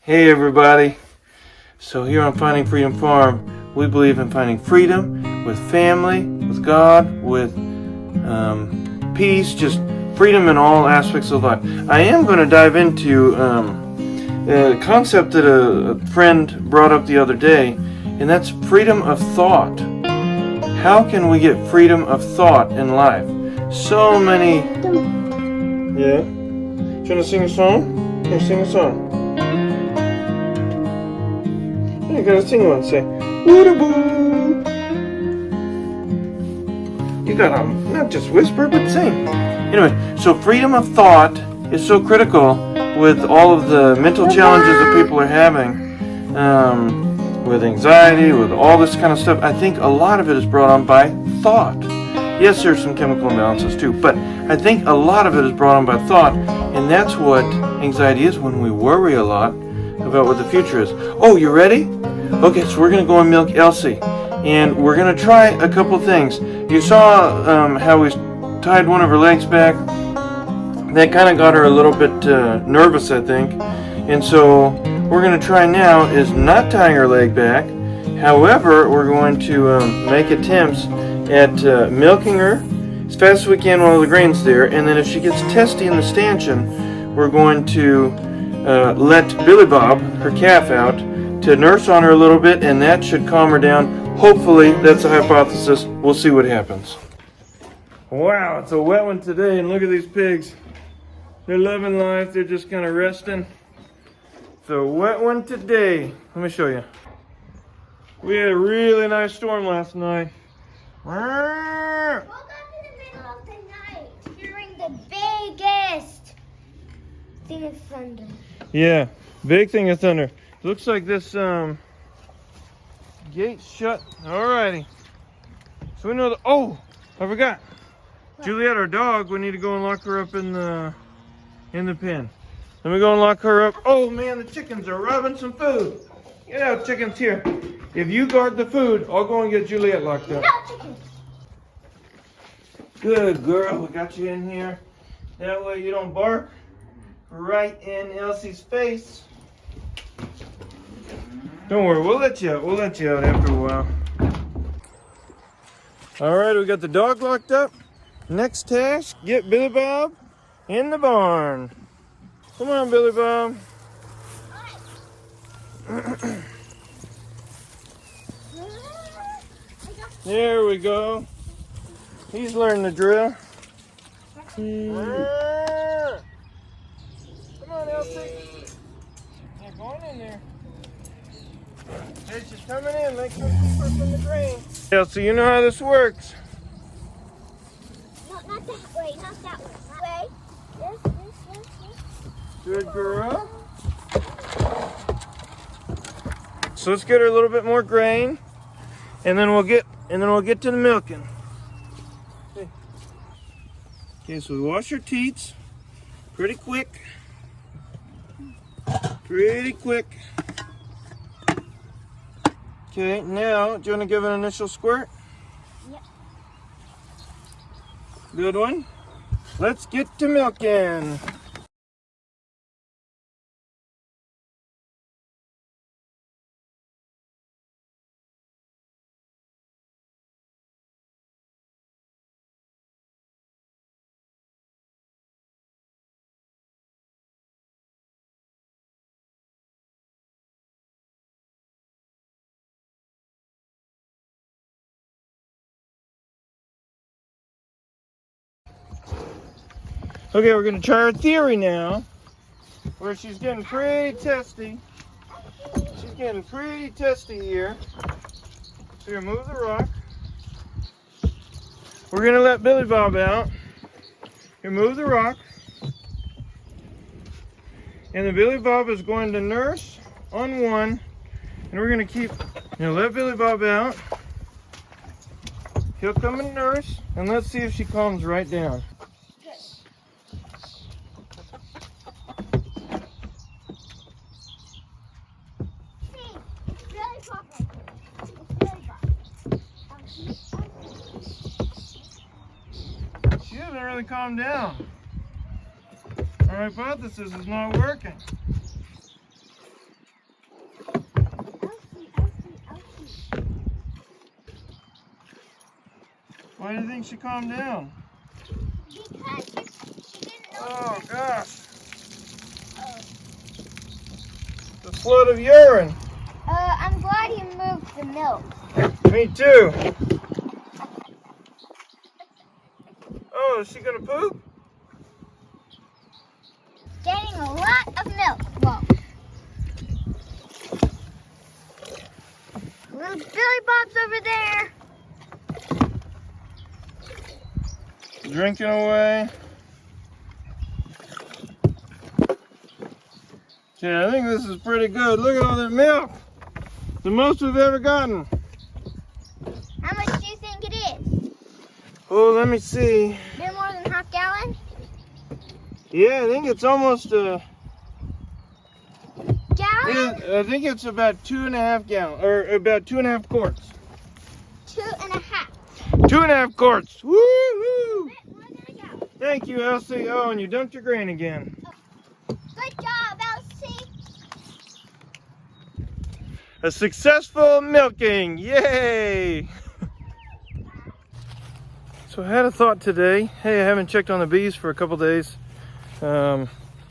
Hey everybody, so here on Finding Freedom Farm, we believe in finding freedom with family, with God, with peace, just freedom in all aspects of life. I am going to dive into a concept that a friend brought up the other day, and that's freedom of thought. How can we get freedom of thought in life? So many... Yeah? Do you want to sing a song? Here, sing a song. You gotta sing one, say, woo-da-boo. You gotta not just whisper, but sing. Anyway, so freedom of thought is so critical with all of the mental challenges that people are having, with anxiety, with all this kind of stuff. I think a lot of it is brought on by thought. Yes, there's some chemical imbalances too, but I think a lot of it is brought on by thought, and that's what anxiety is when we worry a lot about what the future is. Oh, you ready? Okay, so we're going to go and milk Elsie, and we're going to try a couple things. You saw how we tied one of her legs back. That kind of got her a little bit nervous, I think. And so we're going to try now is not tying her leg back. However, we're going to make attempts at milking her as fast as we can while the grain's there. And then if she gets testy in the stanchion, we're going to let Billy Bob, her calf, out to nurse on her a little bit, and that should calm her down. Hopefully, that's a hypothesis. We'll see what happens. Wow, it's a wet one today, and look at these pigs. They're loving life. They're just kind of resting. It's a wet one today. Let me show you. We had a really nice storm last night. Woke up in the middle of the night during the biggest thing of thunder. Yeah, big thing of thunder. Looks like this gate's shut. Alrighty. So we know the... Oh, I forgot. What? Juliet, our dog, we need to go and lock her up in the pen. Let me go and lock her up. Oh man, the chickens are robbing some food. Get out, chickens, here. If you guard the food, I'll go and get Juliet locked up. No, chickens. Good girl, we got you in here. That way you don't bark right in Elsie's face. Don't worry, we'll let you out. We'll let you out after a while. Alright, we got the dog locked up. Next task, get Billy Bob in the barn. Come on, Billy Bob. There we go. He's learning the drill. Come on, Elsie. They're going in there. Hey, she's coming in. Make sure she's first in the drain. Elsie, you know how this works. No, not that way. Not that way. Yes. Good girl. So let's get her a little bit more grain, and then we'll get to the milking. Okay, so we wash our teats pretty quick. Pretty quick. Okay, now, do you want to give an initial squirt? Yep. Good one. Let's get to milking. Okay, we're going to try our theory now, where she's getting pretty testy. She's getting pretty testy here. So you remove the rock. We're going to let Billy Bob out. Remove the rock. And the Billy Bob is going to nurse on one. And we're going to keep, let Billy Bob out. He'll come and nurse. And let's see if she calms right down. She hasn't really calmed down. Our hypothesis is not working. Why do you think she calmed down? Because she didn't know. Oh gosh. The flood of urine. I'm glad you moved the milk. Me too. Oh, is she gonna poop? Getting a lot of milk. Whoa. Little Billy Bob's over there. Drinking away. Yeah, I think this is pretty good. Look at all that milk. The most we've ever gotten. How much do you think it is? Oh, let me see. Bit more than half gallon? Yeah, I think it's almost Gallon? I think it's about 2.5 gallons, or about 2.5 quarts. 2.5. 2.5 quarts. Woo-hoo! Bit more than a gallon. Thank you, Elsie. Oh, and you dumped your grain again. Good job, Elsie. A successful milking. Yay! So I had a thought today. Hey, I haven't checked on the bees for a couple days. So I'm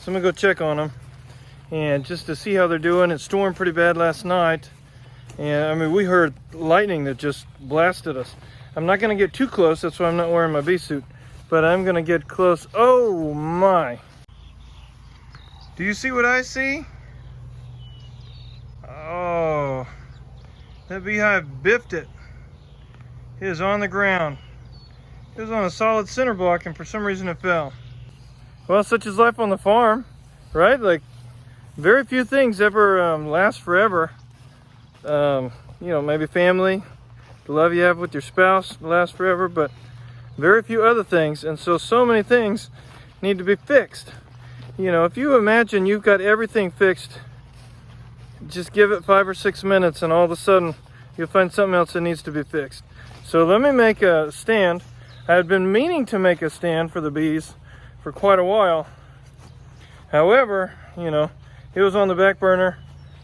gonna go check on them. And just to see how they're doing. It stormed pretty bad last night. And I mean, we heard lightning that just blasted us. I'm not gonna get too close, that's why I'm not wearing my bee suit. But I'm gonna get close. Oh my. Do you see what I see? Oh, that beehive biffed it. It is on the ground. It was on a solid center block and for some reason it fell. Well, such is life on the farm, right? Like, very few things ever last forever. You know, maybe family, the love you have with your spouse lasts forever, but very few other things. And so many things need to be fixed. You know, if you imagine you've got everything fixed, just give it 5 or 6 minutes and all of a sudden you'll find something else that needs to be fixed. So let me make a stand. I had been meaning to make a stand for the bees for quite a while. However, you know, it was on the back burner.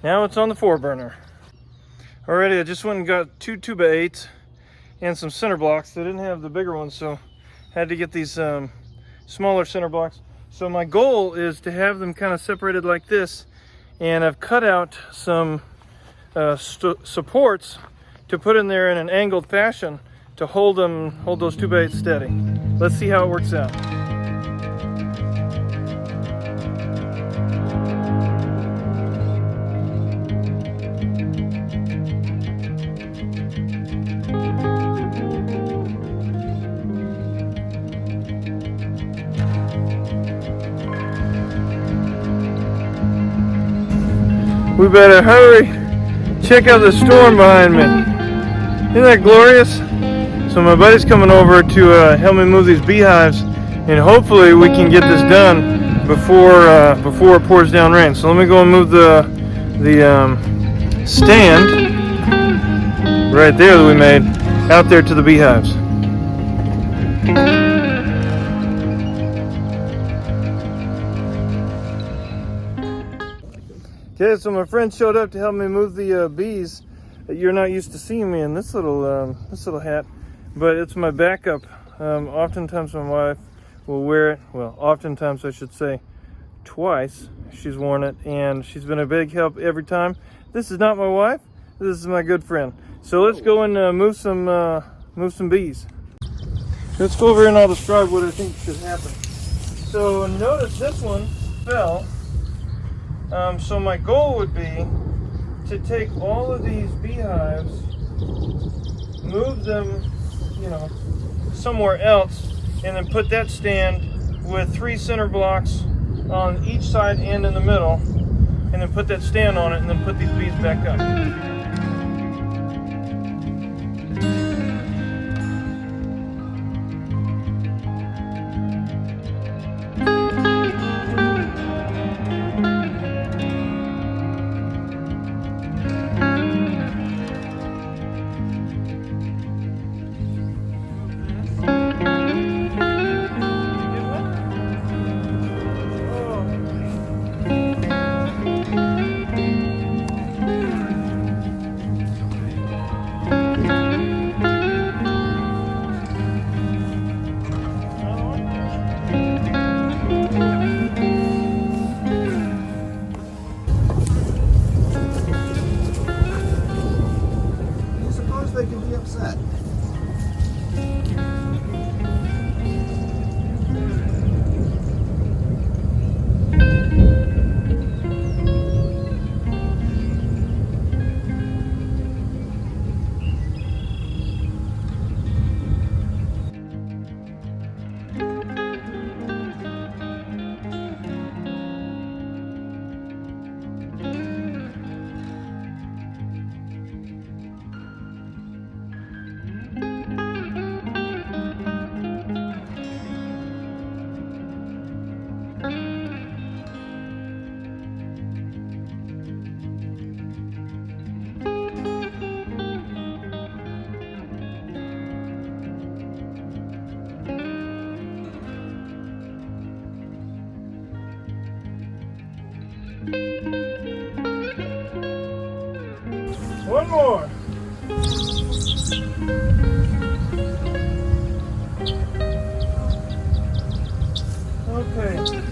Now it's on the foreburner. Already, I just went and got 2 2x8s and some center blocks. They didn't have the bigger ones, so I had to get these smaller center blocks. So my goal is to have them kind of separated like this, and I've cut out some supports to put in there in an angled fashion to hold those 2x8s steady. Let's see how it works out. We better hurry. Check out the storm behind me. Isn't that glorious? So my buddy's coming over to help me move these beehives, and hopefully we can get this done before it pours down rain. So let me go and move the stand right there that we made out there to the beehives. Okay, so my friend showed up to help me move the bees. You're not used to seeing me in this little hat, but it's my backup. Oftentimes my wife will wear it. Well, oftentimes I should say twice she's worn it, and she's been a big help every time. This is not my wife. This is my good friend. So let's go and move some bees. Let's go over here and I'll describe what I think should happen. So notice this one fell. So my goal would be to take all of these beehives, move them, you know, somewhere else, and then put that stand with 3 center blocks on each side and in the middle, and then put that stand on it, and then put these bees back up. One more. Okay.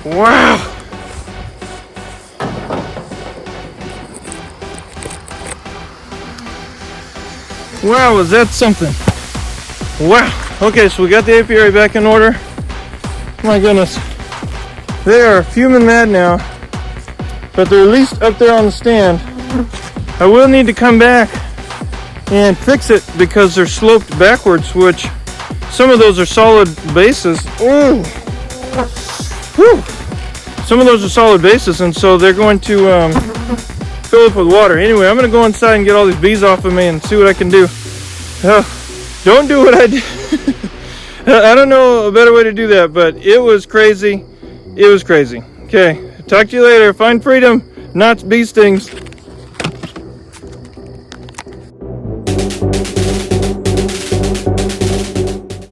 Wow! Wow, was that something? Wow! Okay, so we got the apiary back in order. My goodness. They are fuming mad now, but they're at least up there on the stand. I will need to come back and fix it because they're sloped backwards, which some of those are solid bases. Ooh! Whew. Some of those are solid bases, and so they're going to fill up with water. Anyway, I'm going to go inside and get all these bees off of me and see what I can do. Don't do what I did. I don't know a better way to do that, but it was crazy. It was crazy. Okay, talk to you later. Find freedom, not bee stings.